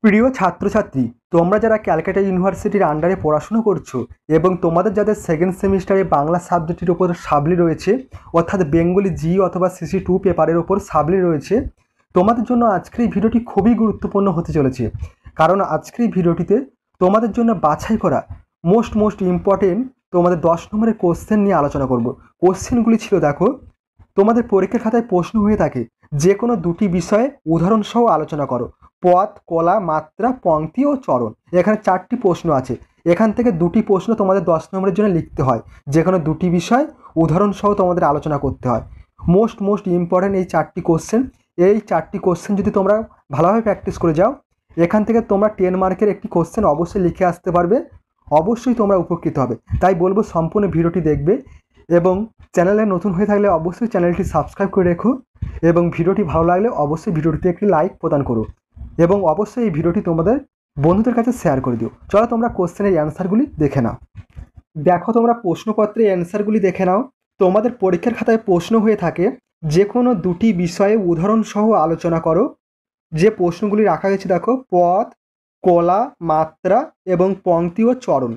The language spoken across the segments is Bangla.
প্রিয় ছাত্রছাত্রী, তোমরা যারা ক্যালকাটা ইউনিভার্সিটির আন্ডারে পড়াশুনো করছো এবং তোমাদের যাদের সেকেন্ড সেমিস্টারে বাংলা সাবজেক্টের ওপর সাবলি রয়েছে, অর্থাৎ বেঙ্গলি জি অথবা সিসি 2 পেপারের ওপর সাবলি রয়েছে, তোমাদের জন্য আজকের এই ভিডিওটি খুবই গুরুত্বপূর্ণ হতে চলেছে। কারণ আজকের এই ভিডিওটিতে তোমাদের জন্য বাছাই করা মোস্ট ইম্পর্টেন্ট তোমাদের 10 নম্বরের কোশ্চেন নিয়ে আলোচনা করব। কোশ্চেনগুলি ছিল, দেখো, তোমাদের পরীক্ষার খাতায় প্রশ্ন হয়ে থাকে যে কোনো দুটি বিষয়ে উদাহরণসহ আলোচনা করো। পদ, কলা, মাত্রা, পংক্তি ও চরণ, এখানে 4টি প্রশ্ন আছে। এখান থেকে দুটি প্রশ্ন তোমাদের 10 নম্বরের জন্য লিখতে হয়। যে কোনো দুটি বিষয় উদাহরণসহ তোমাদের আলোচনা করতে হয়। মোস্ট ইম্পর্ট্যান্ট এই 4টি কোশ্চেন। এই 4টি কোশ্চেন যদি তোমরা ভালোভাবে প্র্যাকটিস করে যাও, এখান থেকে তোমরা 10 মার্কের একটি কোশ্চেন অবশ্যই লিখে আসতে পারবে। অবশ্যই তোমরা উপকৃত হবে। তাই বলবো সম্পূর্ণ ভিডিওটি দেখবে এবং চ্যানেলে নতুন হয়ে থাকলে অবশ্যই চ্যানেলটি সাবস্ক্রাইব করে রেখো এবং ভিডিওটি ভালো লাগলে অবশ্যই ভিডিওটিতে একটি লাইক প্রদান করো এবং অবশ্যই এই ভিডিওটি তোমাদের বন্ধুদের কাছে শেয়ার করে দিও। চলো তোমরা কোশ্চেনের অ্যান্সারগুলি দেখে নাও। দেখো, তোমরা প্রশ্নপত্রের অ্যান্সারগুলি দেখে নাও। তোমাদের পরীক্ষার খাতায় প্রশ্ন হয়ে থাকে যে কোনো দুটি বিষয়ে উদাহরণসহ আলোচনা করো। যে প্রশ্নগুলি রাখা গেছে দেখো, পদ, কলা, মাত্রা এবং পংক্তি ও চরণ।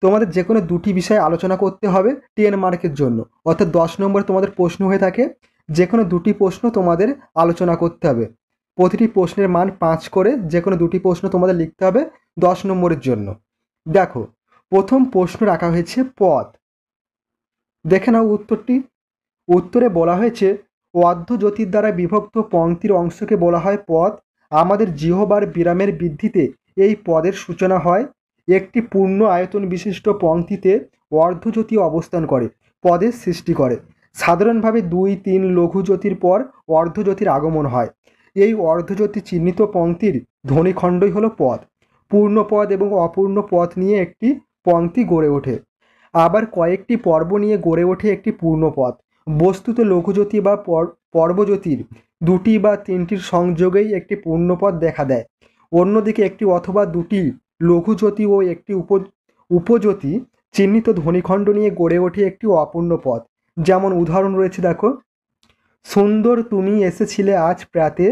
তোমাদের যে কোনো দুটি বিষয়ে আলোচনা করতে হবে 10 মার্কের জন্য, অর্থাৎ 10 নম্বর তোমাদের প্রশ্ন হয়ে থাকে। যে কোনো দুটি প্রশ্ন তোমাদের আলোচনা করতে হবে। প্রতিটি প্রশ্নের মান 5 করে, যে কোনো দুটি প্রশ্ন তোমাদের লিখতে হবে 10 নম্বরের জন্য। দেখো, প্রথম প্রশ্ন রাখা হয়েছে পদ। দেখে নাও উত্তরটি। উত্তরে বলা হয়েছে, অর্ধজ্যোতির দ্বারা বিভক্ত পংক্তির অংশকে বলা হয় পদ। আমাদের জিহবার বিরামের বৃদ্ধিতে এই পদের সূচনা হয়। একটি পূর্ণ আয়তন বিশিষ্ট পংক্তিতে অর্ধজ্যোতি অবস্থান করে পদের সৃষ্টি করে। সাধারণভাবে 2-3 লঘুজ্যোতির পর অর্ধজ্যোতির আগমন হয়। এই অর্ধজ্যোতি চিহ্নিত পংক্তির ধ্বনিখণ্ডই হলো পদ। পূর্ণ পদ এবং অপূর্ণ পদ নিয়ে একটি পংক্তি গড়ে ওঠে। আবার কয়েকটি পর্ব নিয়ে গড়ে ওঠে একটি পূর্ণ পদ। বস্তুত লঘুজ্যোতি বা পর্বজ্যোতির 2টি বা 3টির সংযোগেই একটি পূর্ণপদ দেখা দেয়। অন্যদিকে একটি অথবা 2টি লঘুজ্যোতি ও একটি উপজ্যোতি চিহ্নিত ধ্বনিখণ্ড নিয়ে গড়ে ওঠে একটি অপূর্ণ পদ। যেমন উদাহরণ রয়েছে, দেখো, সুন্দর তুমি এসেছিলে আজ প্রাতে,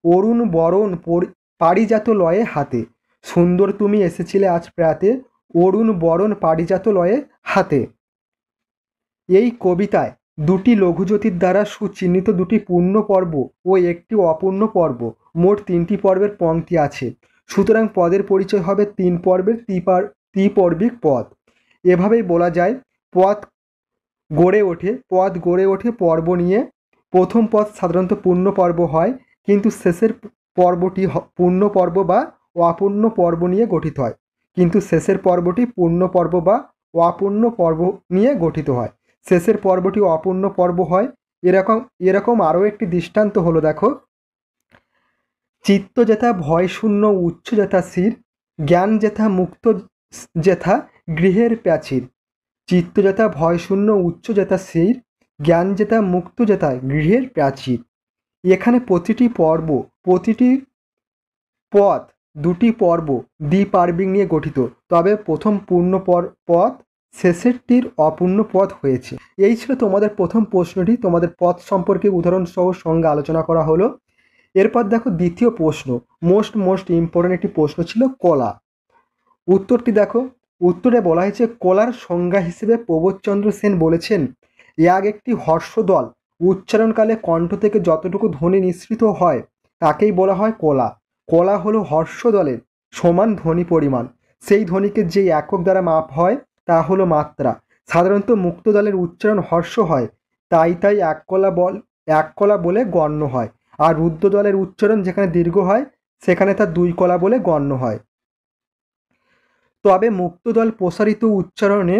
অরুণ বরণ পারিজাত লয়ে হাতে। সুন্দর তুমি এসেছিলে আজ প্রাতে, অরুণ বরণ পারিজাত লয়ে হাতে। এই কবিতায় 2টি লঘুজ্যোতির দ্বারা সুচিহ্নিত 2টি পূর্ণ পর্ব ও একটি অপূর্ণ পর্ব, মোট 3টি পর্বের পংক্তি আছে। সুতরাং পদের পরিচয় হবে 3 পর্বের ত্রিপর্বিক পদ। এভাবেই বলা যায় পদ গড়ে ওঠে পর্ব নিয়ে। প্রথম পদ সাধারণত পূর্ণ পর্ব হয়, কিন্তু শেষের পর্বটি পূর্ণ পর্ব বা অপূর্ণ পর্ব নিয়ে গঠিত হয়। শেষের পর্বটি অপূর্ণ পর্ব হয়। এরকম আরও একটি দৃষ্টান্ত হলো, দেখো, চিত্ত যেথা ভয়শূন্য উচ্চ যেথা শির, জ্ঞান যেথা মুক্ত যেথা গৃহের প্রাচীর। চিত্ত যেথা ভয়শূন্য উচ্চ যেথা শির, জ্ঞান যেথা মুক্ত যেথা গৃহের প্রাচীর। এখানে প্রতিটি পদ 2টি পর্ব দ্বিপার্বিক নিয়ে গঠিত, তবে প্রথম পূর্ণ পদ, শেষেরটির অপূর্ণ পদ হয়েছে। এই ছিল তোমাদের প্রথম প্রশ্নটি। তোমাদের পদ সম্পর্কে উদাহরণসহ সঙ্গে আলোচনা করা হলো। এরপর দেখো দ্বিতীয় প্রশ্ন, মোস্ট ইম্পর্টেন্ট একটি প্রশ্ন ছিল কলা। উত্তরটি দেখো। উত্তরে বলা হয়েছে, কলার সংজ্ঞা হিসেবে প্রবোধচন্দ্র সেন বলেছেন, একটি হর্ষদল উচ্চারণকালে কণ্ঠ থেকে যতটুকু ধ্বনি নিঃসৃত হয় তাকেই বলা হয় কলা। কলা হলো হর্ষদলের সমান ধ্বনি পরিমাণ। সেই ধ্বনিকে যে একক দ্বারা মাপ হয় তা হলো মাত্রা। সাধারণত মুক্ত দলের উচ্চারণ হর্ষ হয়, তাই এক কলা বলে গণ্য হয়। আর রুদ্র দলের উচ্চারণ যেখানে দীর্ঘ হয় সেখানে তা 2 কলা বলে গণ্য হয়। তবে মুক্তদল প্রসারিত উচ্চারণে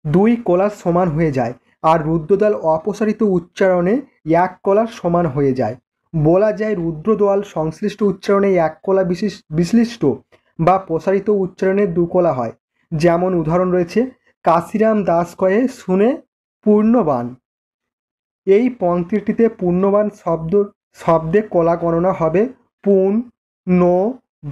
2 কলার সমান হয়ে যায়, আর রুদ্রদল অপসারিত উচ্চারণে 1 কলার সমান হয়ে যায়। বলা যায় রুদ্রদল সংশ্লিষ্ট উচ্চারণে 1 কলা বিশ্লিষ্ট বা প্রসারিত উচ্চারণে 2 কলা হয়। যেমন উদাহরণ রয়েছে, কাশিরাম দাস কয়ে শুনে পূর্ণবান। এই পংক্তিটিতে পূর্ণবান শব্দে কলা গণনা হবে পুন, ন,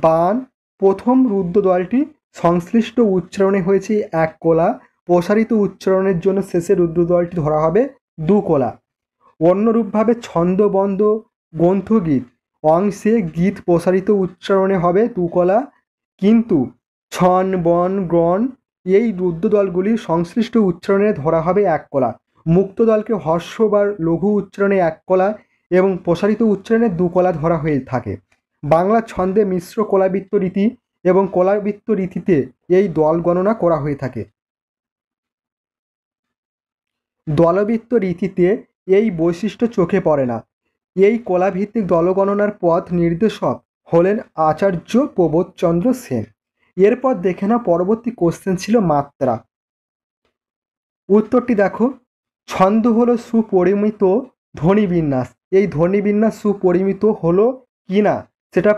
বান। প্রথম রুদ্র দলটি সংশ্লিষ্ট উচ্চারণে হয়েছে 1 কলা। প্রসারিত উচ্চারণের জন্য শেষের রুদ্র দলটি ধরা হবে 2 কলা। অন্যরূপভাবে ছন্দবদ্ধ গ্রন্থগীত অংশে গীত প্রসারিত উচ্চারণে হবে দুকলা, কিন্তু ছন বন গ্রণ এই রুদ্র দলগুলির সংশ্লিষ্ট উচ্চারণে ধরা হবে এক কলা। মুক্ত দলকে হর্ষ বা লঘু উচ্চারণে এক কলা এবং প্রসারিত উচ্চারণে দু কলা ধরা হয়ে থাকে। বাংলা ছন্দে মিশ্র কলাবৃত্ত রীতি এবং কলাবৃত্ত রীতিতে এই দল গণনা করা হয়ে থাকে। দলবৃত্ত রীতিতে এই বৈশিষ্ট্য চোখে পড়ে না। এই কলাভিত্তিক দলগণনার পথ নির্দেশক হলেন আচার্য প্রবোধচন্দ্র সেন। এরপর দেখে না পরবর্তী কোশ্চেন ছিল মাত্রা। উত্তরটি দেখো, ছন্দ হলো সুপরিমিত ধ্বনিবিন্যাস। এই ধ্বনিবিন্যাস সুপরিমিত হলো কি না সেটা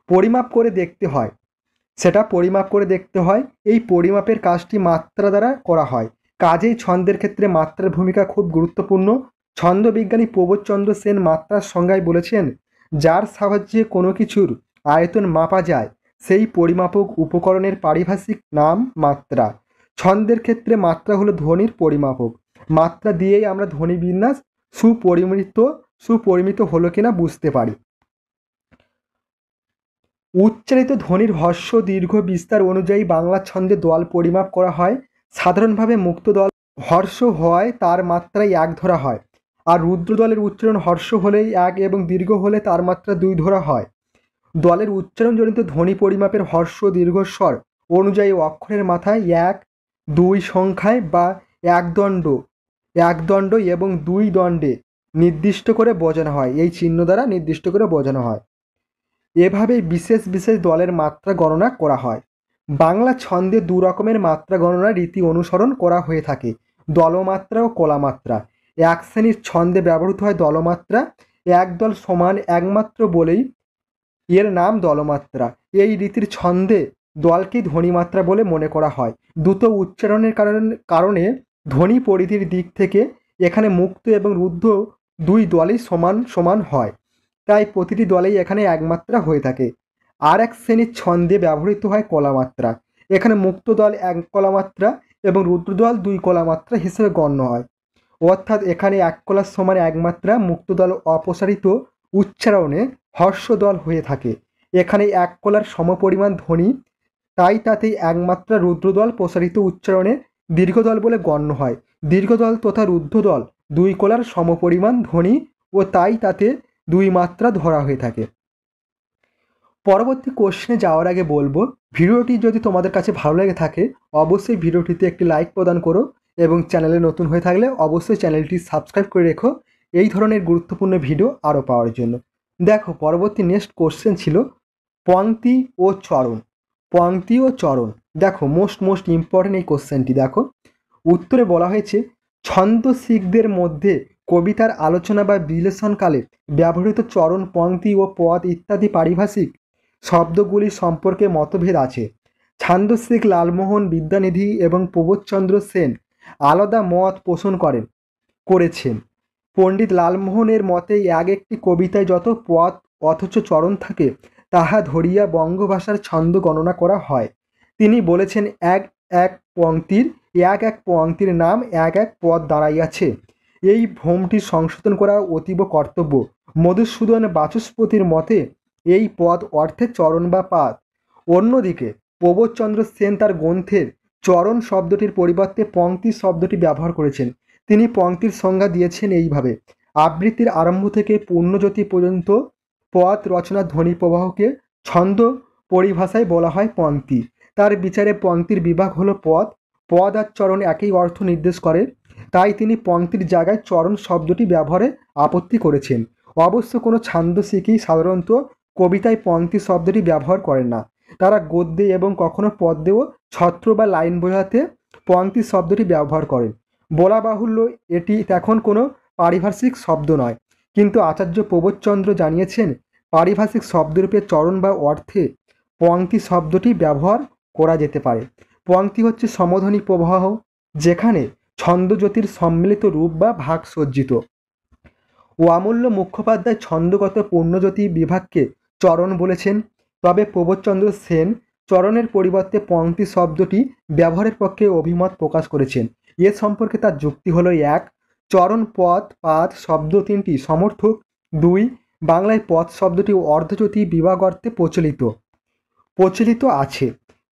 পরিমাপ করে দেখতে হয়। এই পরিমাপের কাজটি মাত্রা দ্বারা করা হয়। কাজেই ছন্দের ক্ষেত্রে মাত্রার ভূমিকা খুব গুরুত্বপূর্ণ। ছন্দবিজ্ঞানী প্রবোধচন্দ্র সেন মাত্রার সংজ্ঞায় বলেছেন, যার সাহায্যে কোনো কিছুর আয়তন মাপা যায় সেই পরিমাপক উপকরণের পারিভাষিক নাম মাত্রা। ছন্দের ক্ষেত্রে মাত্রা হলো ধ্বনির পরিমাপক। মাত্রা দিয়েই আমরা ধ্বনিবিন্যাস সুপরিমিত হলো কিনা বুঝতে পারি। উচ্চারিত ধ্বনির হ্রস্ব দীর্ঘ বিস্তার অনুযায়ী বাংলা ছন্দে দল পরিমাপ করা হয়। সাধারণভাবে মুক্ত দল হর্ষ হওয়ায় তার মাত্রায় এক ধরা হয়, আর রুদ্র দলের উচ্চারণ হর্ষ হলেই এক এবং দীর্ঘ হলে তার মাত্রা দুই ধরা হয়। দলের উচ্চারণজনিত ধ্বনি পরিমাপের হর্ষ দীর্ঘস্বর অনুযায়ী অক্ষরের মাথায় এক দুই সংখ্যায় বা এক দণ্ড এবং দুই দণ্ডে নির্দিষ্ট করে বোঝানো হয়। এই চিহ্ন দ্বারা নির্দিষ্ট করে বোঝানো হয়। এভাবেই বিশেষ বিশেষ দলের মাত্রা গণনা করা হয়। বাংলা ছন্দে দু রকমের মাত্রা গণনার রীতি অনুসরণ করা হয়ে থাকে, দলমাত্রা ও কলামাত্রা। এক শ্রেণীর ছন্দে ব্যবহৃত হয় দলমাত্রা। এক দল সমান একমাত্র বলেই এর নাম দলমাত্রা। এই রীতির ছন্দে দলকে ধ্বনিমাত্রা বলে মনে করা হয়। দ্রুত উচ্চারণের কারণে ধ্বনি পরিধির দিক থেকে এখানে মুক্ত এবং রুদ্ধ দুই দলই সমান সমান হয়, তাই প্রতিটি দলেই এখানে একমাত্রা হয়ে থাকে। আর এক শ্রেণীর ছন্দে ব্যবহৃত হয় কলামাত্রা। এখানে মুক্ত দল এক কলামাত্রা এবং রুদ্র দল দুই কলামাত্রা হিসেবে গণ্য হয়। অর্থাৎ এখানে এক কলার সমান একমাত্রা, মুক্ত দল অপসারিত উচ্চারণে হর্ষ দল হয়ে থাকে। এখানে এক কলার সমপরিমাণ ধ্বনি, তাই তাতেই একমাত্রা রুদ্রদল প্রসারিত উচ্চারণে দীর্ঘদল বলে গণ্য হয়। দীর্ঘদল তথা রুদ্ধদল দুই কলার সমপরিমাণ ধ্বনি ও তাই তাতে দুই মাত্রা ধরা হয়ে থাকে। পরবর্তী কোশ্চেনে যাওয়ার আগে বলবো, ভিডিওটি যদি তোমাদের কাছে ভালো লেগে থাকে অবশ্যই ভিডিওটিতে একটি লাইক প্রদান করো এবং চ্যানেলে নতুন হয়ে থাকলে অবশ্যই চ্যানেলটি সাবস্ক্রাইব করে রেখো এই ধরনের গুরুত্বপূর্ণ ভিডিও আরও পাওয়ার জন্য। দেখো, পরবর্তী নেক্সট কোশ্চেন ছিল পংক্তি ও চরণ। পংক্তি ও চরণ, দেখো মোস্ট ইম্পর্টেন্ট এই কোশ্চেনটি। দেখো, উত্তরে বলা হয়েছে, ছন্দশিকদের মধ্যে কবিতার আলোচনা বা বিশ্লেষণকালে ব্যবহৃত চরণ, পংক্তি ও পদ ইত্যাদি পারিভাষিক শব্দগুলি সম্পর্কে মতভেদ আছে। ছান্দশিক লালমোহন বিদ্যানিধি এবং প্রবোধচন্দ্র সেন আলাদা মত পোষণ করেছেন। পণ্ডিত লালমোহনের মতে এক একটি কবিতায় যত পদ অথচ চরণ থাকে তাহা ধরিয়া বঙ্গভাষার ছন্দ গণনা করা হয়। তিনি বলেছেন, এক এক পংক্তির নাম এক এক পদ দাঁড়াইয়াছে। এই ভ্রমটি সংশোধন করা অতীব কর্তব্য। মধুসূদন বাচস্পতির মতে এই পদ অর্থে চরণ বা পাদ। অন্যদিকে প্রবোধচন্দ্র সেন তার গ্রন্থের চরণ শব্দটির পরিবর্তে পংক্তি শব্দটি ব্যবহার করেছেন। তিনি পংক্তির সংজ্ঞা দিয়েছেন এইভাবে, আবৃত্তির আরম্ভ থেকে পূর্ণজ্যোতি পর্যন্ত পদ রচনার ধ্বনি প্রবাহকে ছন্দ পরিভাষায় বলা হয় পংক্তি। তার বিচারে পংক্তির বিভাগ হলো পদ। পদ আর চরণ একই অর্থ নির্দেশ করে, তাই তিনি পংক্তির জায়গায় চরণ শব্দটি ব্যবহারে আপত্তি করেছেন। অবশ্য কোনো ছান্দশিকই সাধারণত কবিতায় পংক্তি শব্দটি ব্যবহার করেন না। তারা গদ্যে এবং কখনো পদ্যেও ছত্র বা লাইন বোঝাতে পংক্তি শব্দটি ব্যবহার করেন। বলা বাহুল্য, এটি এখন কোনো পারিভাষিক শব্দ নয়, কিন্তু আচার্য প্রবোধচন্দ্র জানিয়েছেন পারিভাষিক শব্দরূপে চরণ বা অর্থে পংক্তি শব্দটি ব্যবহার করা যেতে পারে। পংক্তি হচ্ছে সমধ্বনি প্রবাহ, যেখানে ছন্দজ্যোতির সম্মিলিত রূপ বা ভাগ সজ্জিত। অমূল্য মুখোপাধ্যায় ছন্দগত পূর্ণজ্যোতি বিভাগকে চরণ বলেছেন, তবে প্রবোধচন্দ্র সেন চরণের পরিবর্তে পংক্তি শব্দটি ব্যবহারের পক্ষে অভিমত প্রকাশ করেছেন। এ সম্পর্কে তার যুক্তি হলো, এক, চরণ পদ পাদ শব্দ তিনটি সমর্থক, দুই, বাংলায় পথ শব্দটি অর্ধজ্যোতি বিভাগ অর্থে প্রচলিত আছে।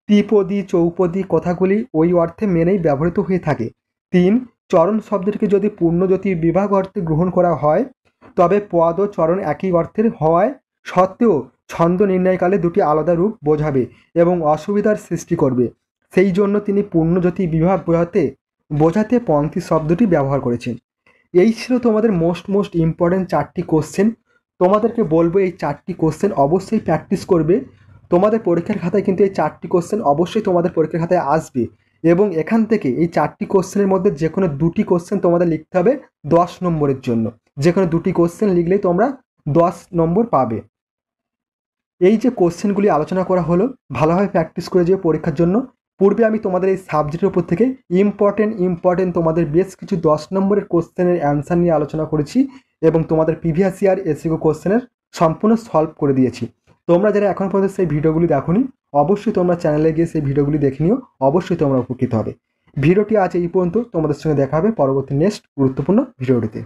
ত্রিপদী চৌপদী কথাগুলি ওই অর্থে মেনেই ব্যবহৃত হয়ে থাকে। 3, চরণ শব্দটিকে যদি পূর্ণজ্যোতি বিভাগ অর্থে গ্রহণ করা হয় তবে পদ ও চরণ একই অর্থের হওয়ায় সত্ত্বেও ছন্দ নির্ণয়কালে দুটি আলাদা রূপ বোঝাবে এবং অসুবিধার সৃষ্টি করবে। সেই জন্য তিনি পূর্ণজ্যোতি বিভাগ বোঝাতে পংক্তি শব্দটি ব্যবহার করেছেন। এই ছিল তোমাদের মোস্ট ইম্পর্টেন্ট 4টি কোশ্চেন। তোমাদেরকে বলবো এই 4টি কোশ্চেন অবশ্যই প্র্যাকটিস করবে। তোমাদের পরীক্ষার খাতায় কিন্তু এই 4টি কোশ্চেন অবশ্যই তোমাদের পরীক্ষার খাতায় আসবে এবং এখান থেকে এই 4টি কোশ্চেনের মধ্যে যে কোনো 2টি কোশ্চেন তোমাদের লিখতে হবে 10 নম্বরের জন্য। যে কোনো 2টি কোশ্চেন লিখলেই তোমরা 10 নম্বর পাবে। এই যে কোশ্চেনগুলি আলোচনা করা হলো ভালোভাবে প্র্যাকটিস করে যেও পরীক্ষার জন্য। পূর্বে আমি তোমাদের এই সাবজেক্টের উপর থেকে ইম্পর্টেন্ট তোমাদের বেশ কিছু 10 নম্বরের কোশ্চেনের অ্যান্সার নিয়ে আলোচনা করেছি এবং তোমাদের প্রিভিয়াস ইয়ার এসইও কোশ্চেনের সম্পূর্ণ সলভ করে দিয়েছি। তোমরা যারা এখন পর্যন্ত সেই ভিডিওগুলি দেখোনি অবশ্যই তোমরা চ্যানেলে গিয়ে সেই ভিডিওগুলি দেখে নিও, অবশ্যই তোমরা উপকৃত হবে। ভিডিওটি আজ এই পর্যন্ত, তোমাদের সঙ্গে দেখা হবে পরবর্তী নেক্সট গুরুত্বপূর্ণ ভিডিওটিতে।